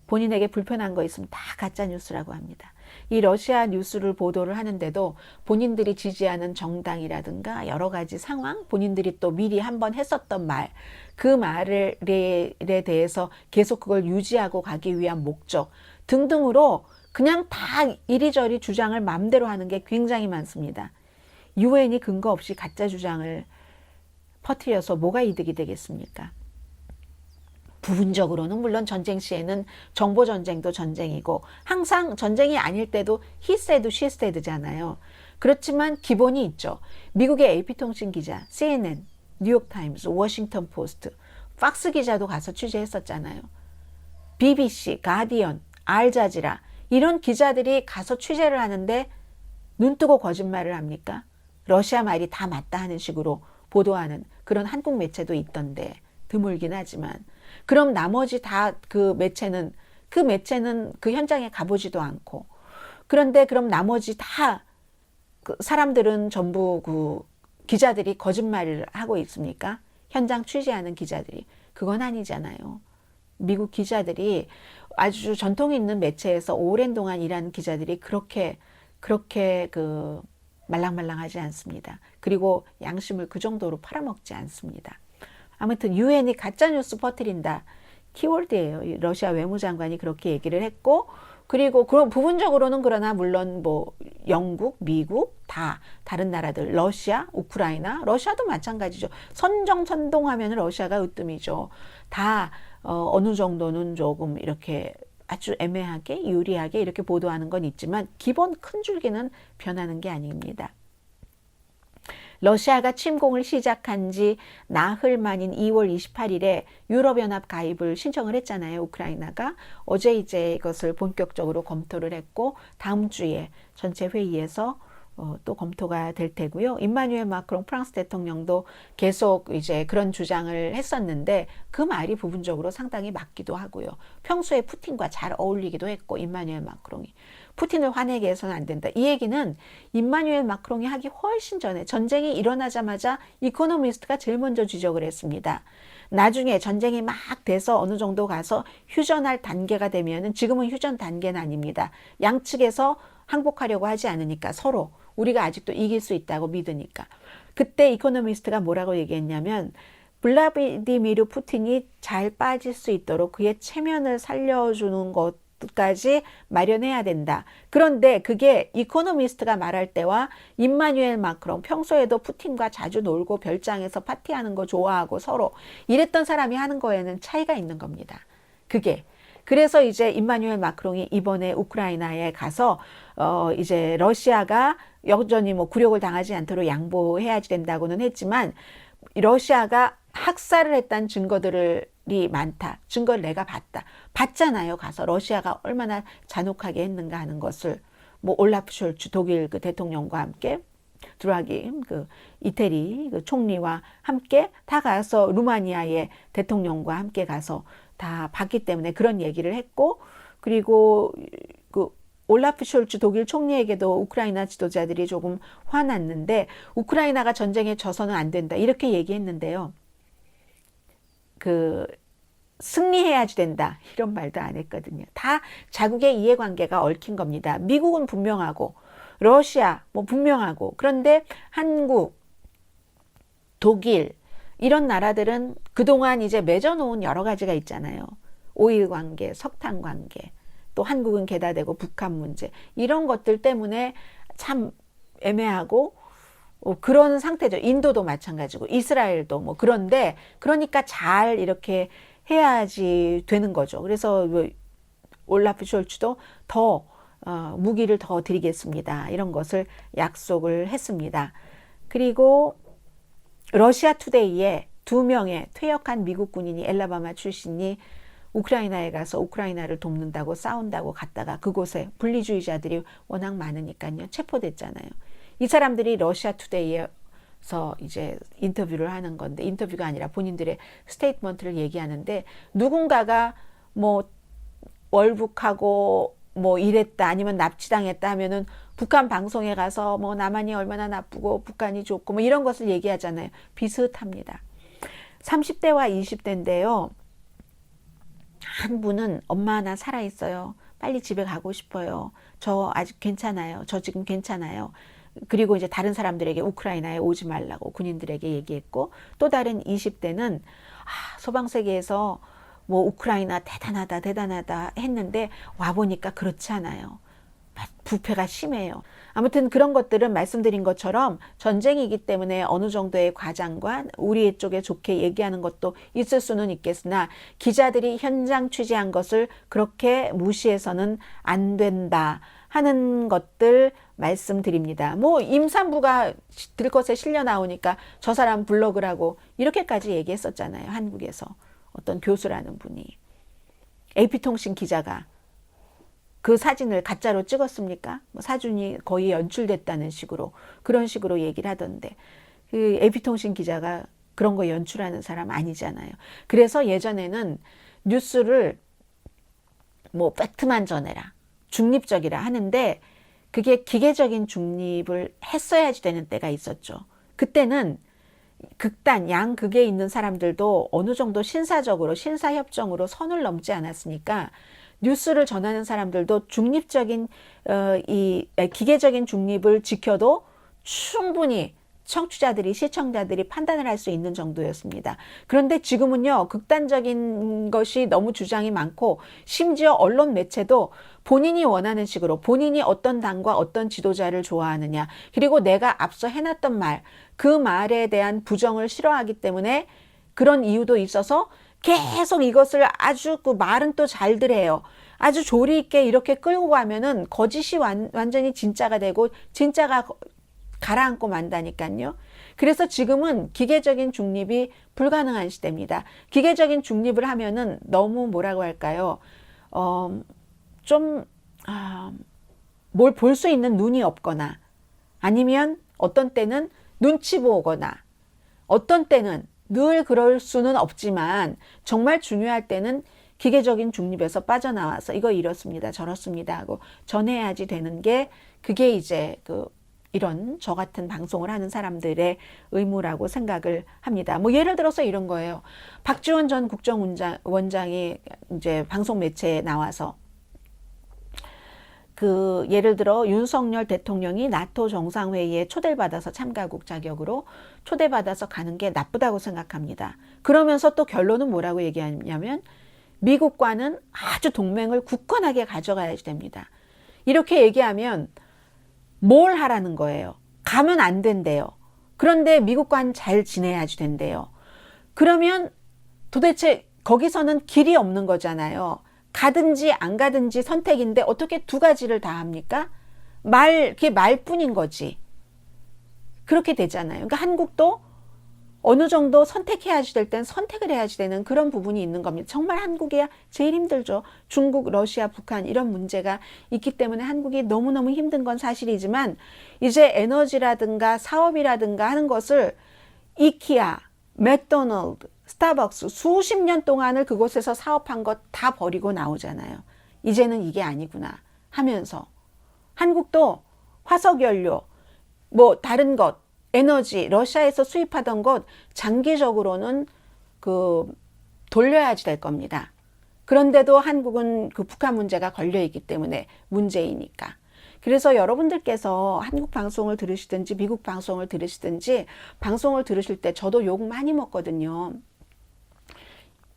본인에게 불편한 거 있으면 다 가짜 뉴스라고 합니다. 이 러시아 뉴스를 보도를 하는데도 본인들이 지지하는 정당이라든가 여러 가지 상황, 본인들이 또 미리 한번 했었던 말, 그 말에 대해서 계속 그걸 유지하고 가기 위한 목적 등등으로 그냥 다 이리저리 주장을 마음대로 하는 게 굉장히 많습니다. 유엔이 근거 없이 가짜 주장을 퍼뜨려서 뭐가 이득이 되겠습니까? 부분적으로는 물론 전쟁 시에는 정보 전쟁도 전쟁이고 항상 전쟁이 아닐 때도 he said, she said잖아요. 그렇지만 기본이 있죠. 미국의 AP통신 기자, CNN, 뉴욕타임스, 워싱턴 포스트, 팍스 기자도 가서 취재했었잖아요. BBC, 가디언, 알자지라 이런 기자들이 가서 취재를 하는데 눈 뜨고 거짓말을 합니까? 러시아 말이 다 맞다 하는 식으로 보도하는 그런 한국 매체도 있던데 드물긴 하지만 그럼 나머지 다 그 매체는 그 현장에 가보지도 않고 그런데 그럼 나머지 다 그 사람들은 전부 그 기자들이 거짓말을 하고 있습니까? 현장 취재하는 기자들이 그건 아니잖아요. 미국 기자들이 아주 전통이 있는 매체에서 오랜 동안 일하는 기자들이 그렇게 그 말랑말랑하지 않습니다. 그리고 양심을 그 정도로 팔아먹지 않습니다. 아무튼 유엔이 가짜뉴스 퍼뜨린다. 키워드예요. 러시아 외무장관이 그렇게 얘기를 했고 그리고 그런 부분적으로는 그러나 물론 뭐 영국, 미국 다 다른 나라들 러시아, 우크라이나, 러시아도 마찬가지죠. 선동하면 러시아가 으뜸이죠. 다 어느 정도는 조금 이렇게 아주 애매하게 유리하게 이렇게 보도하는 건 있지만 기본 큰 줄기는 변하는 게 아닙니다. 러시아가 침공을 시작한 지 나흘 만인 2월 28일에 유럽연합 가입을 신청을 했잖아요. 우크라이나가 어제 이제 이것을 본격적으로 검토를 했고 다음 주에 전체 회의에서 또 검토가 될 테고요. 임마누엘 마크롱 프랑스 대통령도 계속 이제 그런 주장을 했었는데 그 말이 부분적으로 상당히 맞기도 하고요. 평소에 푸틴과 잘 어울리기도 했고 임마누엘 마크롱이 푸틴을 화내게 해서는 안 된다. 이 얘기는 임마누엘 마크롱이 하기 훨씬 전에 전쟁이 일어나자마자 이코노미스트가 제일 먼저 지적을 했습니다. 나중에 전쟁이 막 돼서 어느 정도 가서 휴전할 단계가 되면은 지금은 휴전 단계는 아닙니다. 양측에서 항복하려고 하지 않으니까 서로 우리가 아직도 이길 수 있다고 믿으니까. 그때 이코노미스트가 뭐라고 얘기했냐면 블라디미르 푸틴이 잘 빠질 수 있도록 그의 체면을 살려주는 것까지 마련해야 된다. 그런데 그게 이코노미스트가 말할 때와 임마누엘 마크롱 평소에도 푸틴과 자주 놀고 별장에서 파티하는 거 좋아하고 서로 이랬던 사람이 하는 거에는 차이가 있는 겁니다. 그게. 그래서 이제 임마누엘 마크롱이 이번에 우크라이나에 가서 이제 러시아가 여전히 뭐 굴욕을 당하지 않도록 양보해야지 된다고는 했지만 러시아가 학살을 했다는 증거들이 많다. 증거를 내가 봤잖아요. 가서 러시아가 얼마나 잔혹하게 했는가 하는 것을 뭐 올라프 숄츠 독일 그 대통령과 함께 드라기 그 이태리 그 총리와 함께 다 가서 루마니아의 대통령과 함께 가서 다 봤기 때문에 그런 얘기를 했고 그리고 그 올라프 숄츠 독일 총리에게도 우크라이나 지도자들이 조금 화났는데 우크라이나가 전쟁에 져서는 안 된다 이렇게 얘기했는데요. 그 승리해야지 된다 이런 말도 안 했거든요. 다 자국의 이해관계가 얽힌 겁니다. 미국은 분명하고 러시아 뭐 분명하고 그런데 한국, 독일 이런 나라들은 그동안 이제 맺어놓은 여러 가지가 있잖아요. 오일 관계, 석탄 관계, 또 한국은 개다되고 북한 문제 이런 것들 때문에 참 애매하고 그런 상태죠. 인도도 마찬가지고 이스라엘도 뭐 그런데 그러니까 잘 이렇게 해야지 되는 거죠. 그래서 올라프 숄츠도 더 무기를 더 드리겠습니다. 이런 것을 약속을 했습니다. 그리고 러시아 투데이에 2명의 퇴역한 미국 군인이 엘라바마 출신이 우크라이나에 가서 우크라이나를 돕는다고 싸운다고 갔다가 그곳에 분리주의자들이 워낙 많으니까요. 체포됐잖아요. 이 사람들이 러시아 투데이에서 이제 인터뷰를 하는 건데 인터뷰가 아니라 본인들의 스테이트먼트를 얘기하는데 누군가가 뭐 월북하고 뭐 이랬다 아니면 납치당했다 하면은 북한 방송에 가서 뭐 남한이 얼마나 나쁘고 북한이 좋고 뭐 이런 것을 얘기하잖아요. 비슷합니다. 30대와 20대인데요. 한 분은 엄마 나 살아있어요. 빨리 집에 가고 싶어요. 저 아직 괜찮아요. 저 지금 괜찮아요. 그리고 이제 다른 사람들에게 우크라이나에 오지 말라고 군인들에게 얘기했고, 또 다른 20대는 소방세계에서 뭐 우크라이나 대단하다 대단하다 했는데 와보니까 그렇지 않아요. 부패가 심해요. 아무튼 그런 것들은 말씀드린 것처럼 전쟁이기 때문에 어느 정도의 과장과 우리 쪽에 좋게 얘기하는 것도 있을 수는 있겠으나, 기자들이 현장 취재한 것을 그렇게 무시해서는 안 된다 하는 것들 말씀드립니다. 뭐 임산부가 들것에 실려 나오니까 저 사람 블로그라고 이렇게까지 얘기했었잖아요. 한국에서 어떤 교수라는 분이, AP통신 기자가 그 사진을 가짜로 찍었습니까? 뭐 사진이 거의 연출됐다는 식으로, 그런 식으로 얘기를 하던데, 그 AP통신 기자가 그런 거 연출하는 사람 아니잖아요. 그래서 예전에는 뉴스를 뭐 팩트만 전해라, 중립적이라 하는데, 그게 기계적인 중립을 했어야지 되는 때가 있었죠. 그때는 극단 양극에 있는 사람들도 어느 정도 신사적으로, 신사협정으로 선을 넘지 않았으니까 뉴스를 전하는 사람들도 중립적인 이 기계적인 중립을 지켜도 충분히 청취자들이, 시청자들이 판단을 할 수 있는 정도였습니다. 그런데 지금은요, 극단적인 것이 너무 주장이 많고, 심지어 언론 매체도 본인이 원하는 식으로, 본인이 어떤 당과 어떤 지도자를 좋아하느냐, 그리고 내가 앞서 해놨던 말, 그 말에 대한 부정을 싫어하기 때문에 그런 이유도 있어서 계속 이것을 아주, 그 말은 또 잘들 해요. 아주 조리 있게 이렇게 끌고 가면은 거짓이 완전히 진짜가 되고, 진짜가 가라앉고 만다니까요. 그래서 지금은 기계적인 중립이 불가능한 시대입니다. 기계적인 중립을 하면은 너무 뭐라고 할까요? 뭘 볼 수 있는 눈이 없거나, 아니면 어떤 때는 눈치 보거나, 어떤 때는 늘 그럴 수는 없지만 정말 중요할 때는 기계적인 중립에서 빠져나와서 이거 이렇습니다, 저렇습니다 하고 전해야지 되는 게, 그게 이제 이런 저 같은 방송을 하는 사람들의 의무라고 생각을 합니다. 뭐 예를 들어서 이런 거예요. 박지원 전 국정원장이 이제 방송 매체에 나와서 예를 들어 윤석열 대통령이 나토 정상회의에 초대받아서 참가국 자격으로 초대받아서 가는 게 나쁘다고 생각합니다. 그러면서 또 결론은 뭐라고 얘기하냐면, 미국과는 아주 동맹을 굳건하게 가져가야지 됩니다. 이렇게 얘기하면 뭘 하라는 거예요? 가면 안 된대요. 그런데 미국과는 잘 지내야지 된대요. 그러면 도대체 거기서는 길이 없는 거잖아요. 가든지 안 가든지 선택인데 어떻게 두 가지를 다 합니까? 그게 말뿐인 거지. 그렇게 되잖아요. 그러니까 한국도 어느 정도 선택해야지 될 땐 선택을 해야지 되는 그런 부분이 있는 겁니다. 정말 한국이 제일 힘들죠. 중국, 러시아, 북한 이런 문제가 있기 때문에 한국이 너무너무 힘든 건 사실이지만, 이제 에너지라든가 사업이라든가 하는 것을 이케아, 맥도날드, 스타벅스 수십 년 동안을 그곳에서 사업한 것 다 버리고 나오잖아요. 이제는 이게 아니구나 하면서, 한국도 화석연료, 뭐 다른 것, 에너지, 러시아에서 수입하던 것 장기적으로는 돌려야지 될 겁니다. 그런데도 한국은 그 북한 문제가 걸려있기 때문에 문제이니까. 그래서 여러분들께서 한국 방송을 들으시든지 미국 방송을 들으시든지, 방송을 들으실 때 저도 욕 많이 먹거든요.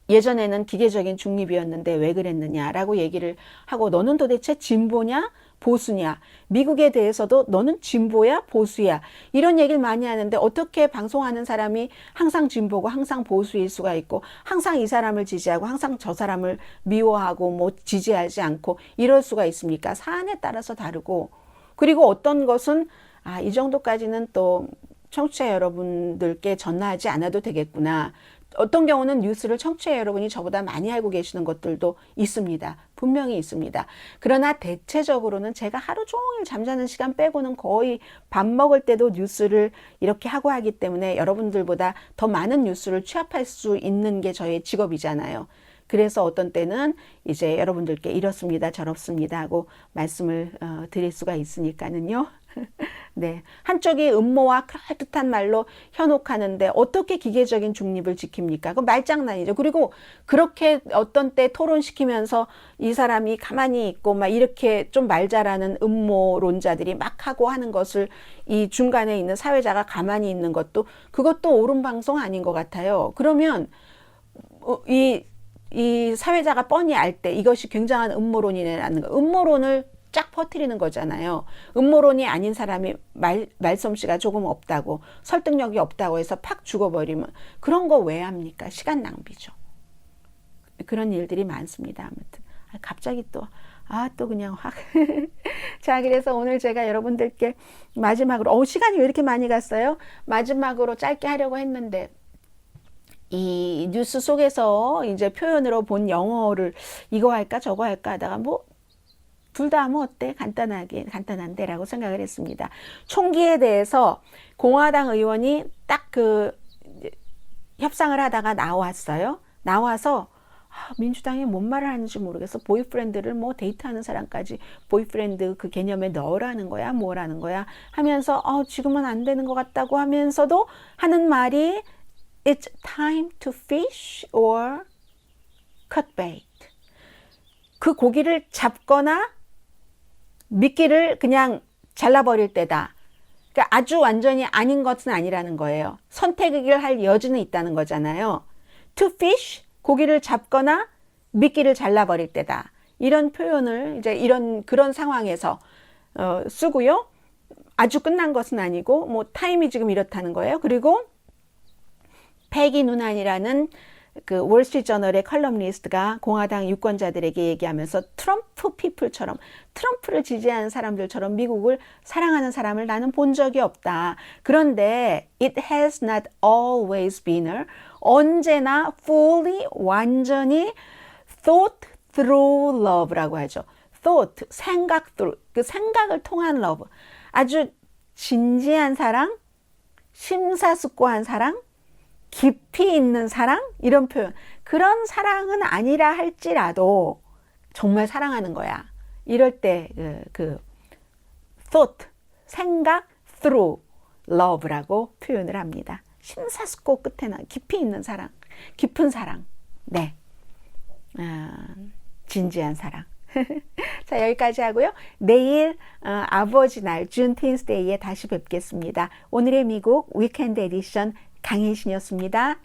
예전에는 기계적인 중립이었는데 왜 그랬느냐라고 얘기를 하고, 너는 도대체 진보냐 보수냐, 미국에 대해서도 너는 진보야 보수야, 이런 얘기를 많이 하는데, 어떻게 방송하는 사람이 항상 진보고 항상 보수일 수가 있고, 항상 이 사람을 지지하고 항상 저 사람을 미워하고 뭐 지지하지 않고 이럴 수가 있습니까? 사안에 따라서 다르고, 그리고 어떤 것은 이 정도까지는 또 청취자 여러분들께 전하지 않아도 되겠구나, 어떤 경우는 뉴스를 청취자 여러분이 저보다 많이 알고 계시는 것들도 있습니다. 분명히 있습니다. 그러나 대체적으로는 제가 하루 종일 잠자는 시간 빼고는 거의 밥 먹을 때도 뉴스를 이렇게 하고 하기 때문에 여러분들보다 더 많은 뉴스를 취합할 수 있는 게 저의 직업이잖아요. 그래서 어떤 때는 이제 여러분들께 이렇습니다, 저렇습니다 하고 말씀을 드릴 수가 있으니까는요. 네. 한쪽이 음모와 그럴듯한 말로 현혹하는데 어떻게 기계적인 중립을 지킵니까? 그 말장난이죠. 그리고 그렇게 어떤 때 토론시키면서 이 사람이 가만히 있고 막 이렇게 좀 말 잘하는 음모론자들이 막 하고 하는 것을 이 중간에 있는 사회자가 가만히 있는 것도 그것도 옳은 방송 아닌 것 같아요. 그러면 이 사회자가 뻔히 알 때 이것이 굉장한 음모론이라는 거, 음모론을 쫙 퍼뜨리는 거잖아요. 음모론이 아닌 사람이 말솜씨가 조금 없다고, 설득력이 없다고 해서 팍 죽어버리면 그런 거 왜 합니까? 시간 낭비죠. 그런 일들이 많습니다. 아무튼 갑자기 또 그냥 확. 자, 그래서 오늘 제가 여러분들께 마지막으로 시간이 왜 이렇게 많이 갔어요? 마지막으로 짧게 하려고 했는데 이 뉴스 속에서 이제 표현으로 본 영어를 이거 할까 저거 할까 하다가 둘 다 하면 어때? 간단한데 라고 생각을 했습니다. 총기에 대해서 공화당 의원이 딱 협상을 하다가 나왔어요. 나와서 민주당이 뭔 말을 하는지 모르겠어. 보이프렌드를 데이트하는 사람까지 보이프렌드 그 개념에 넣으라는 거야? 뭐라는 거야? 하면서 지금은 안 되는 것 같다고 하면서도 하는 말이 It's time to fish or cut bait. 그 고기를 잡거나 미끼를 그냥 잘라버릴 때다. 그러니까 아주 완전히 아닌 것은 아니라는 거예요. 선택을 할 여지는 있다는 거잖아요. To fish, 고기를 잡거나 미끼를 잘라버릴 때다. 이런 표현을 이제 그런 상황에서 쓰고요. 아주 끝난 것은 아니고 타임이 지금 이렇다는 거예요. 그리고 패기 누난이라는 그 월스트리트저널의 컬럼니스트가 공화당 유권자들에게 얘기하면서 트럼프 피플처럼 트럼프를 지지하는 사람들처럼 미국을 사랑하는 사람을 나는 본 적이 없다. 그런데 it has not always been 언제나 fully 완전히 thought through love라고 하죠. thought 생각 through 그 생각을 통한 love 아주 진지한 사랑, 심사숙고한 사랑, 깊이 있는 사랑? 이런 표현. 그런 사랑은 아니라 할지라도 정말 사랑하는 거야. 이럴 때 thought, 생각, through love라고 표현을 합니다. 심사숙고 끝에는 깊이 있는 사랑, 깊은 사랑. 네. 진지한 사랑. 자, 여기까지 하고요. 내일 아버지 날 준틴스데이에 다시 뵙겠습니다. 오늘의 미국 위켄드 에디션 강혜신이었습니다.